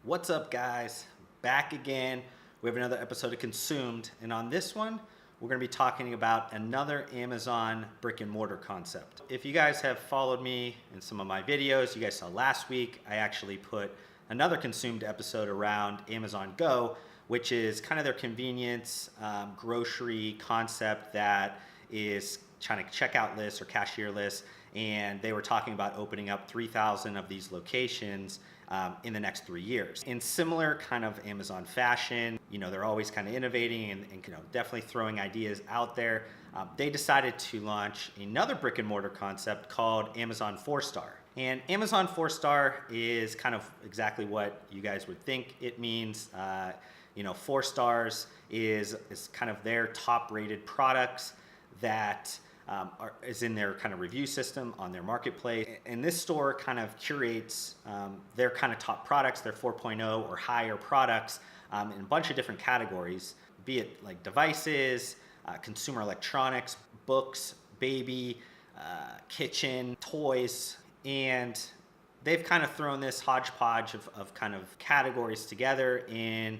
What's up, guys? Back again. We have another episode of Consumed, and on this one, we're going to be talking about another Amazon brick and mortar concept. If you guys have followed me in some of my videos, you guys saw last week, I actually put another Consumed episode around Amazon Go, which is kind of their convenience grocery concept that is trying to checkout lists or cashier lists, and they were talking about opening up 3,000 of these locations in the next 3 years. In similar kind of Amazon fashion, they're always kind of innovating and definitely throwing ideas out there. They decided to launch another brick and mortar concept called Amazon 4-Star. And Amazon 4-Star is kind of exactly what you guys would think it means. 4 stars is kind of their top rated products that is in their kind of review system on their marketplace. And this store kind of curates their kind of top products, their 4.0 or higher products in a bunch of different categories, be it like devices, consumer electronics, books, baby, kitchen, toys. And they've kind of thrown this hodgepodge of kind of categories together in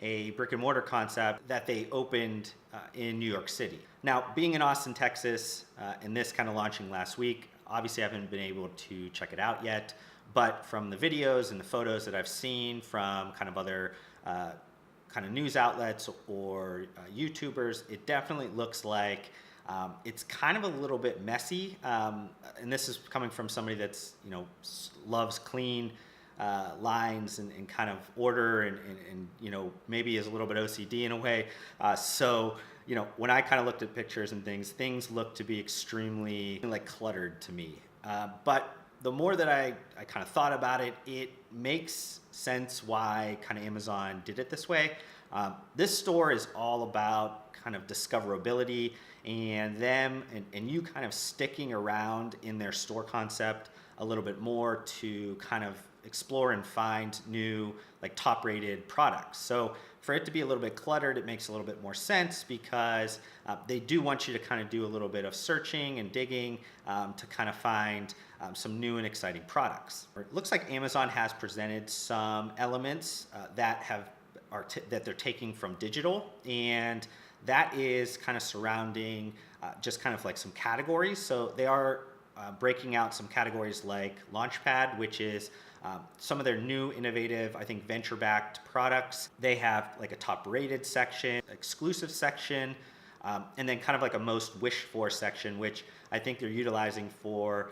a brick and mortar concept that they opened in New York City. Now, being in Austin, Texas, and this kind of launching last week, obviously I haven't been able to check it out yet, but from the videos and the photos that I've seen from kind of other kind of news outlets or YouTubers, it definitely looks like it's kind of a little bit messy, and this is coming from somebody that's loves clean lines and kind of order and maybe is a little bit OCD in a way. So when I kind of looked at pictures and things look to be extremely like cluttered to me. But the more that I kind of thought about it, it makes sense why kind of Amazon did it this way. This store is all about kind of discoverability and them and you kind of sticking around in their store concept a little bit more to kind of explore and find new like top rated products. So for it to be a little bit cluttered, it makes a little bit more sense because they do want you to kind of do a little bit of searching and digging to kind of find some new and exciting products. It looks like Amazon has presented some elements that they're taking from digital, and that is kind of surrounding just kind of like some categories. So they are breaking out some categories like Launchpad, which is some of their new innovative, I think, venture-backed products. They have like a top-rated section, exclusive section, and then kind of like a most wished-for section, which I think they're utilizing for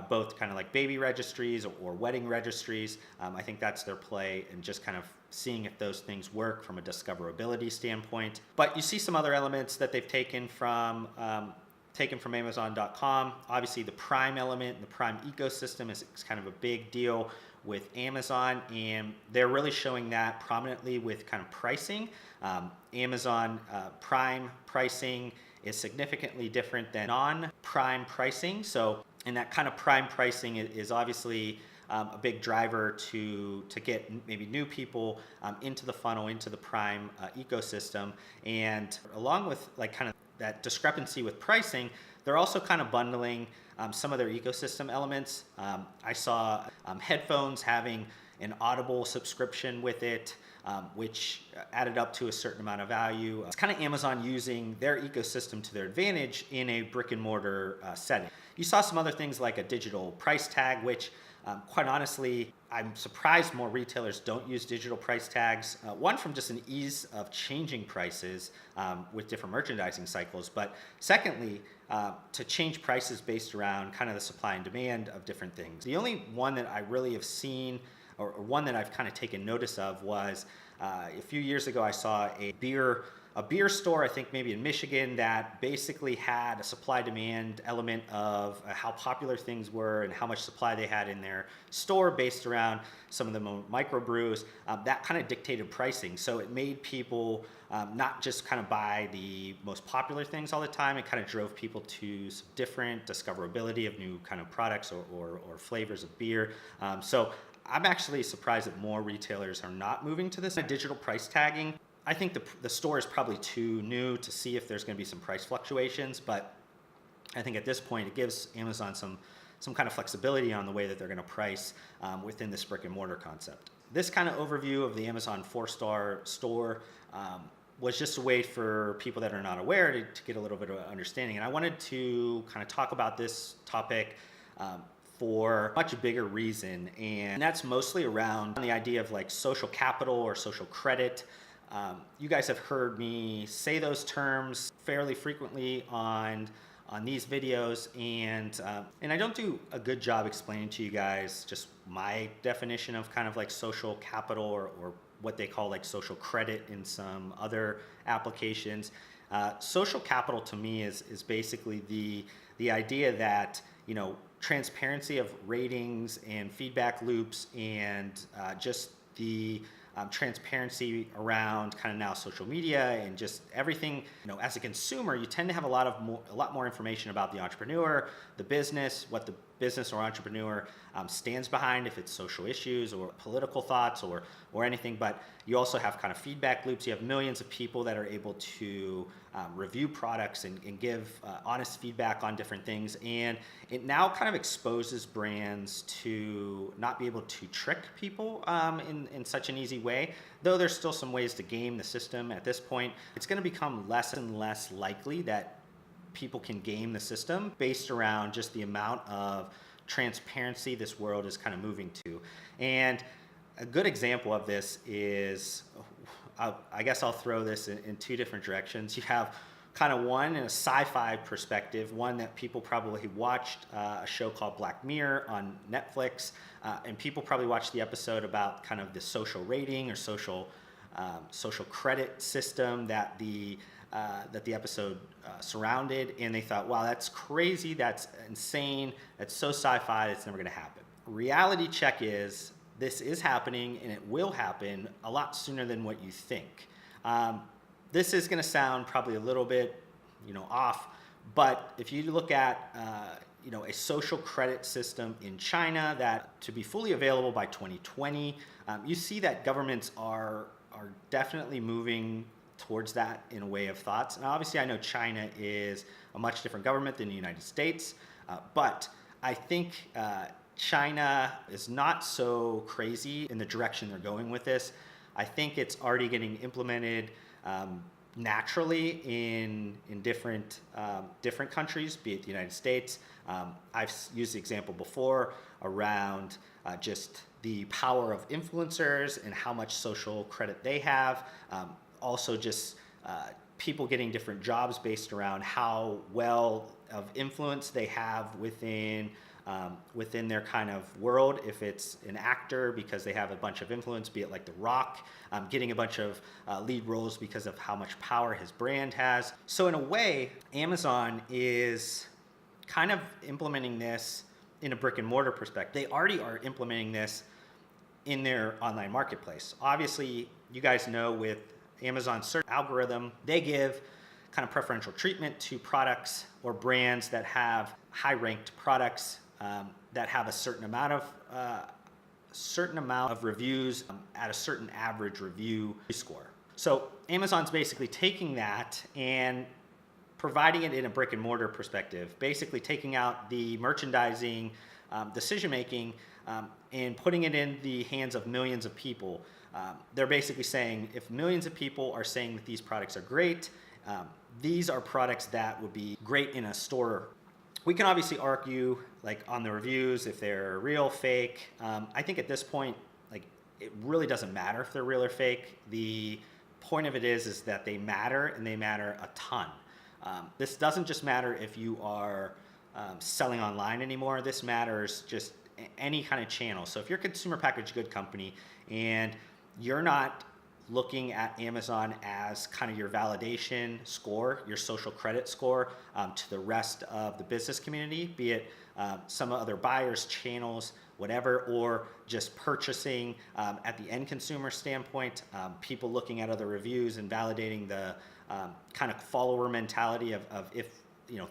both kind of like baby registries or wedding registries. I think that's their play, and just kind of seeing if those things work from a discoverability standpoint. But you see some other elements that they've taken from Amazon.com. Obviously, the Prime element and the Prime ecosystem is kind of a big deal with Amazon, and they're really showing that prominently with kind of pricing. Amazon Prime pricing is significantly different than non-Prime pricing. So, and that kind of Prime pricing is obviously a big driver to get maybe new people into the funnel, into the Prime ecosystem. And along with like kind of that discrepancy with pricing, they're also kind of bundling some of their ecosystem elements. I saw headphones having an Audible subscription with it, which added up to a certain amount of value. It's kind of Amazon using their ecosystem to their advantage in a brick and mortar setting. You saw some other things like a digital price tag, which quite honestly, I'm surprised more retailers don't use digital price tags. One, from just an ease of changing prices with different merchandising cycles, but secondly, to change prices based around kind of the supply and demand of different things. The only one that I really have seen, or one that I've kind of taken notice of, was a few years ago I saw a beer store, I think maybe in Michigan, that basically had a supply-demand element of how popular things were and how much supply they had in their store based around some of the microbrews. That kind of dictated pricing. So it made people not just kind of buy the most popular things all the time. It kind of drove people to some different discoverability of new kind of products or flavors of beer. So I'm actually surprised that more retailers are not moving to this digital price tagging. I think the store is probably too new to see if there's going to be some price fluctuations, but I think at this point it gives Amazon some kind of flexibility on the way that they're going to price within this brick and mortar concept. this kind of overview of the Amazon 4-star store was just a way for people that are not aware to get a little bit of understanding. And I wanted to kind of talk about this topic for a much bigger reason, and that's mostly around the idea of like social capital or social credit. You guys have heard me say those terms fairly frequently on these videos, and I don't do a good job explaining to you guys just my definition of kind of like social capital or what they call like social credit in some other applications. Social capital to me is basically the idea that, you know, transparency of ratings and feedback loops and just the transparency around kind of now social media and just everything. You know, as a consumer, you tend to have a lot more information about the entrepreneur, the business, what the business or entrepreneur stands behind, if it's social issues or political thoughts or anything. But you also have kind of feedback loops. You have millions of people that are able to review products and give honest feedback on different things. And it now kind of exposes brands to not be able to trick people in such an easy way. Though there's still some ways to game the system at this point, it's going to become less and less likely that people can game the system based around just the amount of transparency this world is kind of moving to. And a good example of this is, I guess I'll throw this in two different directions. You have kind of one in a sci-fi perspective, one that people probably watched, a show called Black Mirror on Netflix, and people probably watched the episode about kind of the social rating or social credit system that the episode surrounded, and they thought, wow, that's crazy, that's insane, that's so sci-fi, it's never going to happen. Reality check is this is happening, and it will happen a lot sooner than what you think. This is going to sound probably a little bit, off, but if you look at a social credit system in China that to be fully available by 2020, you see that governments are definitely moving towards that in a way of thoughts. And obviously I know China is a much different government than the United States, but I think China is not so crazy in the direction they're going with this. I think it's already getting implemented naturally in different countries, be it the United States. I've used the example before around just the power of influencers and how much social credit they have. Also just people getting different jobs based around how well of influence they have within their kind of world. If it's an actor because they have a bunch of influence, be it like The Rock, getting a bunch of lead roles because of how much power his brand has. So in a way, Amazon is kind of implementing this in a brick and mortar perspective. They already are implementing this in their online marketplace. Obviously, you guys know with Amazon's search algorithm, they give kind of preferential treatment to products or brands that have high-ranked products that have a certain amount of reviews at a certain average review score. So Amazon's basically taking that and providing it in a brick and mortar perspective, basically taking out the merchandising decision making and putting it in the hands of millions of people. They're basically saying if millions of people are saying that these products are great, these are products that would be great in a store. We can obviously argue like on the reviews if they're real, fake. I think at this point, like it really doesn't matter if they're real or fake. The point of it is that they matter, and they matter a ton. This doesn't just matter if you are selling online anymore. This matters just any kind of channel. So if you're a consumer packaged good company and you're not looking at Amazon as kind of your validation score, your social credit score to the rest of the business community, be it some other buyers, channels, whatever, or just purchasing at the end consumer standpoint, people looking at other reviews and validating the kind of follower mentality of if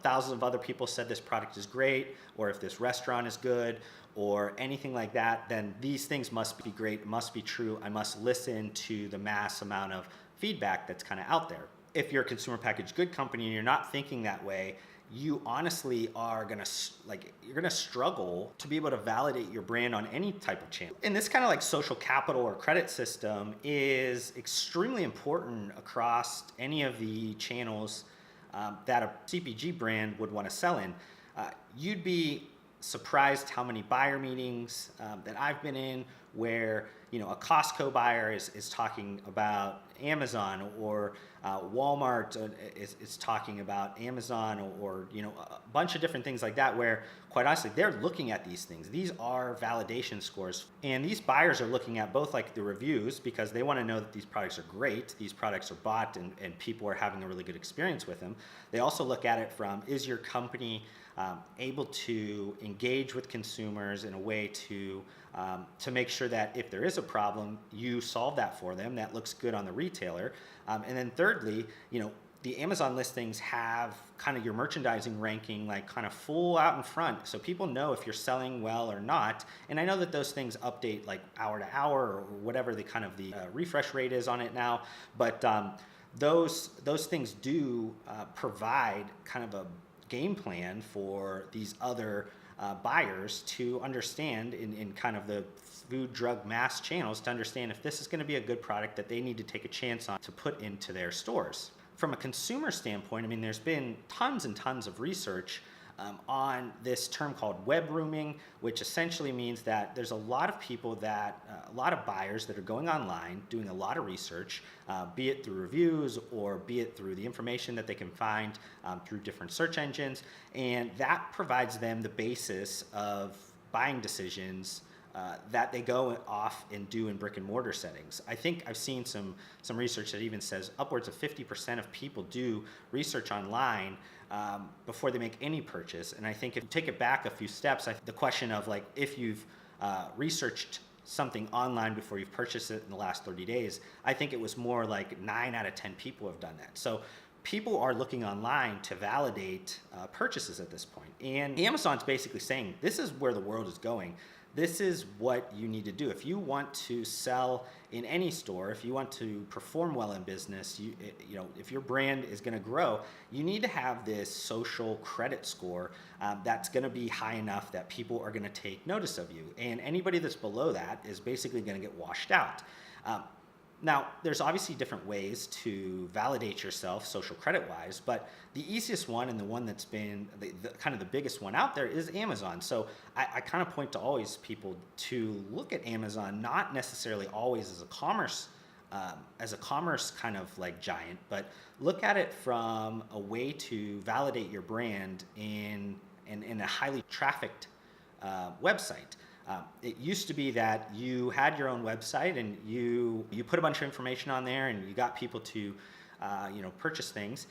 thousands of other people said this product is great, or if this restaurant is good, or anything like that, then these things must be great, must be true. I must listen to the mass amount of feedback that's kind of out there. If you're a consumer packaged good company and you're not thinking that way, you honestly are gonna you're gonna struggle to be able to validate your brand on any type of channel. And this kind of like social capital or credit system is extremely important across any of the channels that a CPG brand would want to sell in. You'd be surprised how many buyer meetings that I've been in where a Costco buyer is talking about Amazon, or Walmart is talking about Amazon, or a bunch of different things like that, where quite honestly they're looking at these things. These are validation scores, and these buyers are looking at both like the reviews, because they want to know that these products are great, these products are bought, and people are having a really good experience with them. They also look at it from, is your company able to engage with consumers in a way to make sure that if there is a problem, you solve that for them. That looks good on the retailer. And then thirdly, the Amazon listings have kind of your merchandising ranking like kind of full out in front, so people know if you're selling well or not. And I know that those things update like hour to hour, or whatever the kind of the refresh rate is on it now, but those things do provide kind of a game plan for these other buyers to understand in kind of the food, drug, mass channels, to understand if this is going to be a good product that they need to take a chance on to put into their stores. From a consumer standpoint, I mean, there's been tons and tons of research on this term called web rooming, which essentially means that there's a lot of people a lot of buyers that are going online, doing a lot of research, be it through reviews or be it through the information that they can find through different search engines, and that provides them the basis of buying decisions that they go off and do in brick and mortar settings. I think I've seen some research that even says upwards of 50% of people do research online before they make any purchase. And I think if you take it back a few steps, the question of like, if you've researched something online before you've purchased it in the last 30 days, I think it was more like 9 out of 10 people have done that. So people are looking online to validate purchases at this point. And Amazon's basically saying, this is where the world is going. This is what you need to do. If you want to sell in any store, if you want to perform well in business, if your brand is going to grow, you need to have this social credit score that's going to be high enough that people are going to take notice of you. And anybody that's below that is basically going to get washed out. Now, there's obviously different ways to validate yourself social credit-wise, but the easiest one, and the one that's been kind of the biggest one out there, is Amazon. So I kind of point to always people to look at Amazon, not necessarily always as a commerce kind of like giant, but look at it from a way to validate your brand in a highly trafficked website. It used to be that you had your own website and you put a bunch of information on there and you got people to purchase things.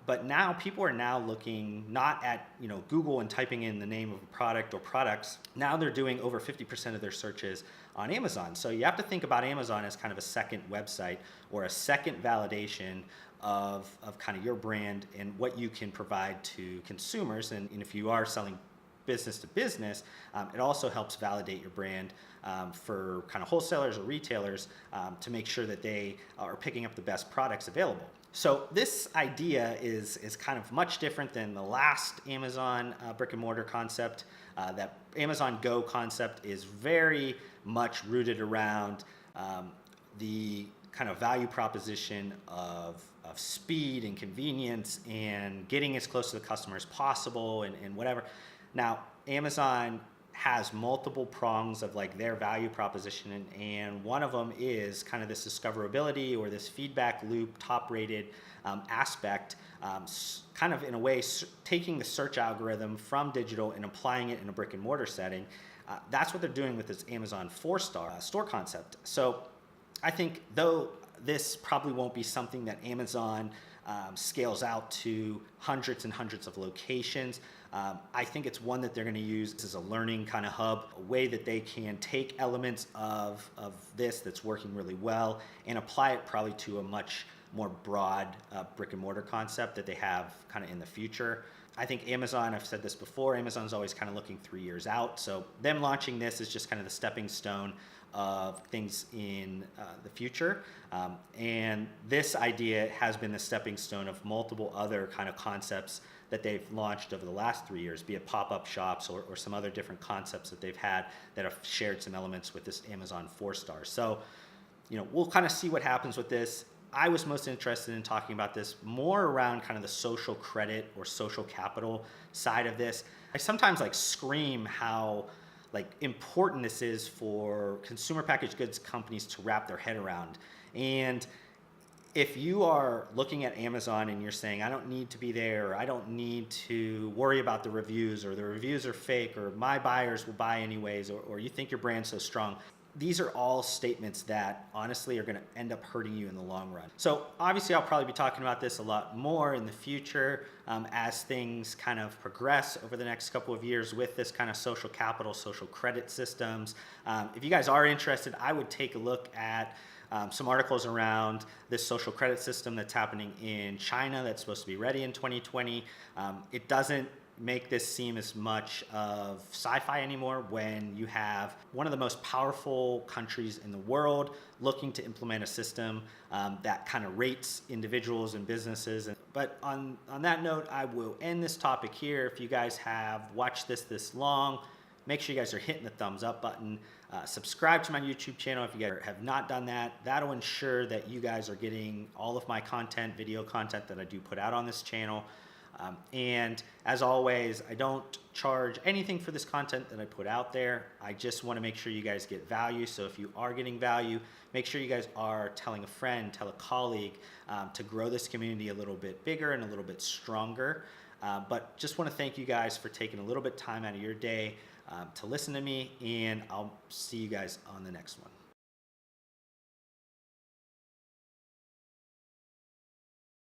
But now people are now looking not at Google and typing in the name of a product or products. Now they're doing over 50% of their searches on Amazon. So you have to think about Amazon as kind of a second website or a second validation of kind of your brand and what you can provide to consumers. And if you are selling business to business, it also helps validate your brand for kind of wholesalers or retailers to make sure that they are picking up the best products available. So this idea is kind of much different than the last Amazon brick and mortar concept. That Amazon Go concept is very much rooted around the kind of value proposition of speed and convenience and getting as close to the customer as possible and whatever. Now, Amazon has multiple prongs of like their value proposition, and one of them is kind of this discoverability or this feedback loop, top-rated aspect, kind of in a way taking the search algorithm from digital and applying it in a brick and mortar setting. That's what they're doing with this Amazon 4-star store concept. So I think though this probably won't be something that Amazon scales out to hundreds and hundreds of locations. I think it's one that they're going to use as a learning kind of hub, a way that they can take elements of this that's working really well and apply it probably to a much more broad brick and mortar concept that they have kind of in the future. I think Amazon, I've said this before, Amazon's always kind of looking 3 years out. So them launching this is just kind of the stepping stone of things in the future. And this idea has been the stepping stone of multiple other kind of concepts that they've launched over the last 3 years, be it pop-up shops or some other different concepts that they've had that have shared some elements with this Amazon 4-star. So, we'll kind of see what happens with this. I was most interested in talking about this more around kind of the social credit or social capital side of this. I sometimes scream how important this is for consumer packaged goods companies to wrap their head around. And if you are looking at Amazon and you're saying, I don't need to be there, or I don't need to worry about the reviews, or the reviews are fake, or my buyers will buy anyways, or you think your brand's so strong, these are all statements that honestly are going to end up hurting you in the long run. So obviously I'll probably be talking about this a lot more in the future as things kind of progress over the next couple of years with this kind of social capital, social credit systems. If you guys are interested, I would take a look at some articles around this social credit system that's happening in China that's supposed to be ready in 2020. It doesn't make this seem as much of sci-fi anymore when you have one of the most powerful countries in the world looking to implement a system that kind of rates individuals and businesses. But on that note, I will end this topic here. If you guys have watched this long, make sure you guys are hitting the thumbs up button. Subscribe to my YouTube channel if you guys have not done that. That'll ensure that you guys are getting all of my content, video content that I do put out on this channel. And as always, I don't charge anything for this content that I put out there. I just want to make sure you guys get value. So if you are getting value, make sure you guys are telling a friend, tell a colleague to grow this community a little bit bigger and a little bit stronger. But just want to thank you guys for taking a little bit time out of your day to listen to me, and I'll see you guys on the next one.